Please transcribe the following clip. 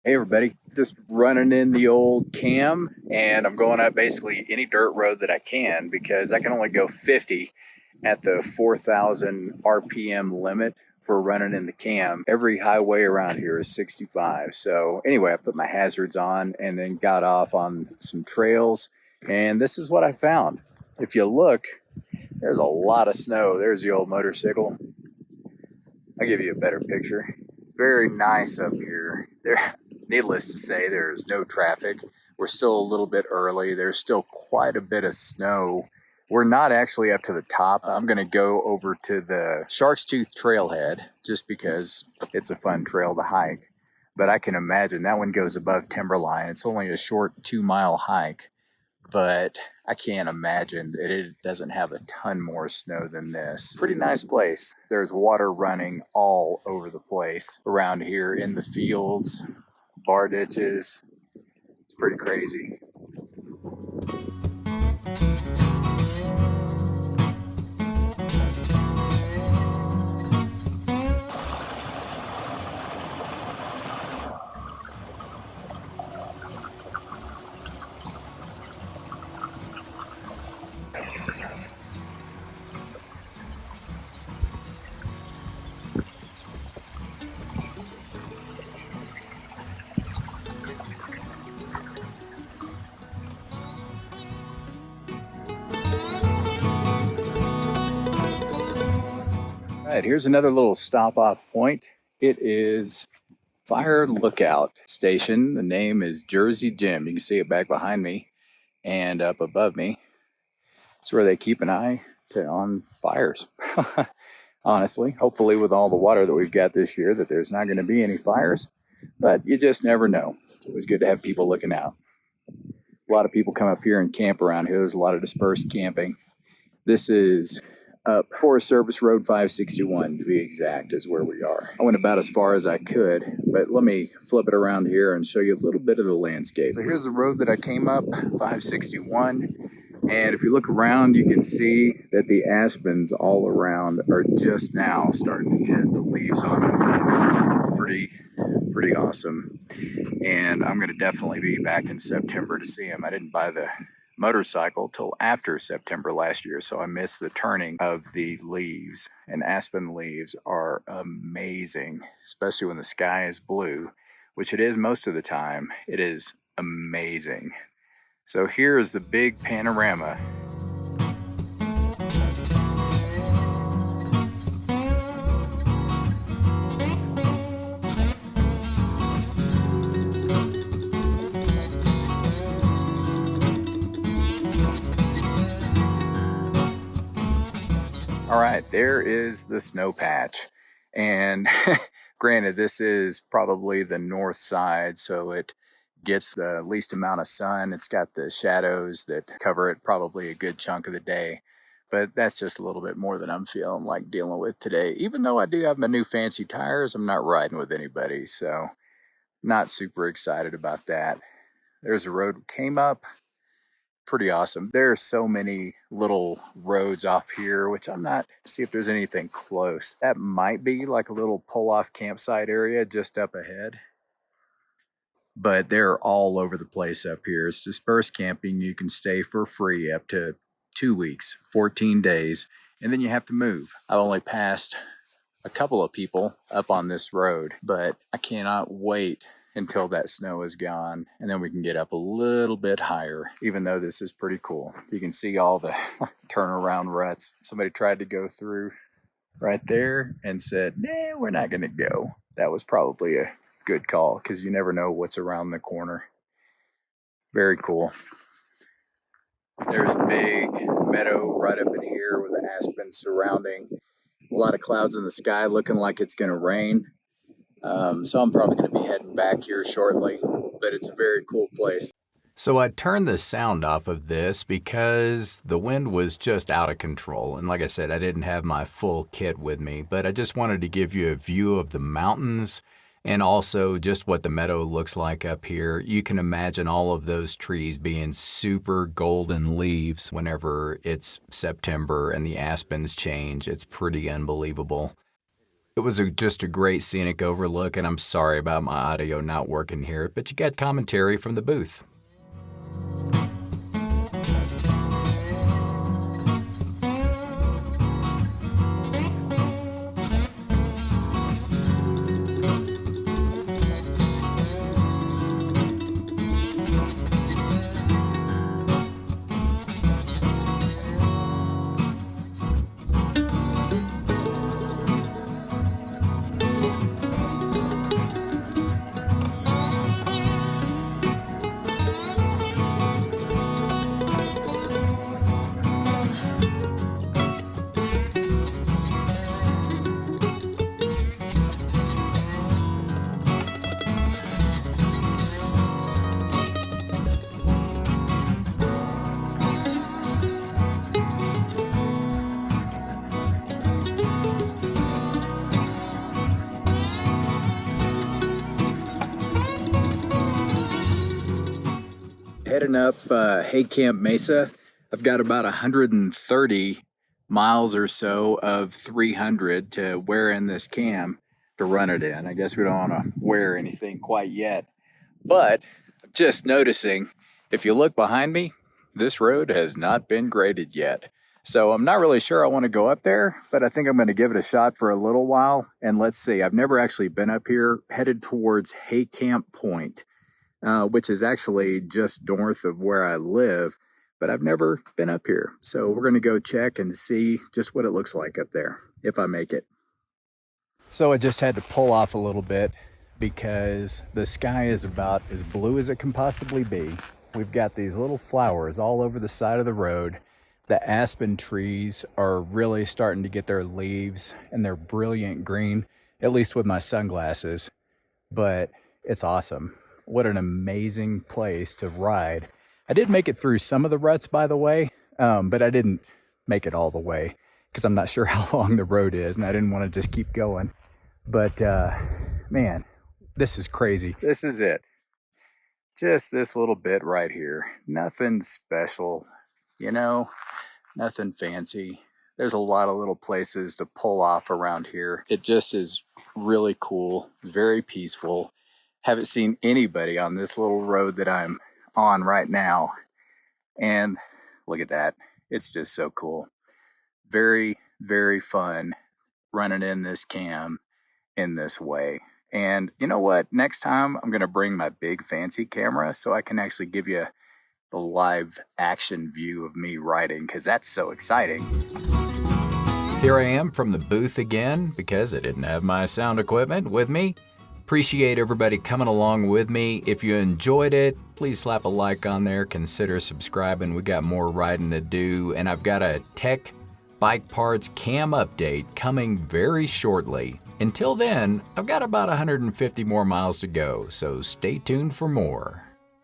Hey everybody, just running in the old Cam, and I'm going up basically any dirt road that I can because I can only go 50 at the 4,000 RPM limit for running in the Cam. Every highway around here is 65. So anyway, I put my hazards on and then got off on some trails, and this is what I found. If you look, there's a lot of snow. There's the old motorcycle. I'll give you a better picture. Very nice up here. Needless to say, there's no traffic. We're still a little bit early. There's still quite a bit of snow. We're not actually up to the top. I'm going to go over to the Shark's Tooth Trailhead just because it's a fun trail to hike. But I can imagine that one goes above Timberline. It's only a short 2-mile hike. But I can't imagine that it doesn't have a ton more snow than this. Pretty nice place. There's water running all over the place around here in the fields, bar ditches. It's pretty crazy. All right, here's another little stop-off point. It is Fire Lookout Station. The name is Jersey Jim. You can see it back behind me and up above me. It's where they keep an eye on fires. Honestly, hopefully with all the water that we've got this year that there's not going to be any fires, but you just never know. It's always good to have people looking out. A lot of people come up here and camp around here. There's a lot of dispersed camping. This is up Forest Service Road 561 to be exact is where we are. I went about as far as I could, but let me flip it around here and show you a little bit of the landscape. So here's the road that I came up, 561. And if you look around, you can see that the aspens all around are just now starting to get the leaves on them. Pretty awesome. And I'm going to definitely be back in September to see them. I didn't buy the motorcycle till after September last year, so I missed the turning of the leaves. And aspen leaves are amazing, especially when the sky is blue, which it is most of the time. It is amazing. So here is the big panorama. All right, there is the snow patch. And granted, this is probably the north side, so it gets the least amount of sun. It's got the shadows that cover it probably a good chunk of the day. But that's just a little bit more than I'm feeling like dealing with today. Even though I do have my new fancy tires, I'm not riding with anybody, so not super excited about that. There's a road came up. Pretty awesome. There are so many little roads off here, which I'm not see if there's anything close. That might be like a little pull-off campsite area just up ahead. But they're all over the place up here. It's dispersed camping. You can stay for free up to 2 weeks, 14 days, and then you have to move. I've only passed a couple of people up on this road, but I cannot wait until that snow is gone, and then we can get up a little bit higher, even though this is pretty cool. You can see all the turnaround ruts. Somebody tried to go through right there and said, nah, we're not going to go. That was probably a good call because you never know what's around the corner. Very cool. There's a big meadow right up in here with the aspens surrounding. A lot of clouds in the sky looking like it's going to rain. So I'm probably going to be heading back here shortly, but it's a very cool place. So I turned the sound off of this because the wind was just out of control. And like I said, I didn't have my full kit with me, but I just wanted to give you a view of the mountains and also just what the meadow looks like up here. You can imagine all of those trees being super golden leaves whenever it's September and the aspens change. It's pretty unbelievable. It was just a great scenic overlook, and I'm sorry about my audio not working here, but you got commentary from the booth. Heading up Camp Mesa. I've got about 130 miles or so of 300 to wear in this cam to run it in. I guess we don't want to wear anything quite yet, but just noticing, if you look behind me, this road has not been graded yet. So I'm not really sure I want to go up there, but I think I'm going to give it a shot for a little while. And let's see, I've never actually been up here, headed towards Camp Point, which is actually just north of where I live, but I've never been up here. So we're going to go check and see just what it looks like up there, if I make it. So I just had to pull off a little bit because the sky is about as blue as it can possibly be. We've got these little flowers all over the side of the road. The aspen trees are really starting to get their leaves, and they're brilliant green, at least with my sunglasses, but it's awesome. What an amazing place to ride. I did make it through some of the ruts, by the way, but I didn't make it all the way because I'm not sure how long the road is, and I didn't want to just keep going. But man, this is crazy. This is it. Just this little bit right here. Nothing special, nothing fancy. There's a lot of little places to pull off around here. It just is really cool, very peaceful. Haven't seen anybody on this little road that I'm on right now. And look at that. It's just so cool. Very, very fun running in this cam in this way. And you know what? Next time I'm going to bring my big fancy camera so I can actually give you the live action view of me riding, because that's so exciting. Here I am from the booth again because I didn't have my sound equipment with me. Appreciate everybody coming along with me. If you enjoyed it, please slap a like on there. Consider subscribing. We got more riding to do. And I've got a Tec Bike Parts cam update coming very shortly. Until then, I've got about 150 more miles to go, so stay tuned for more.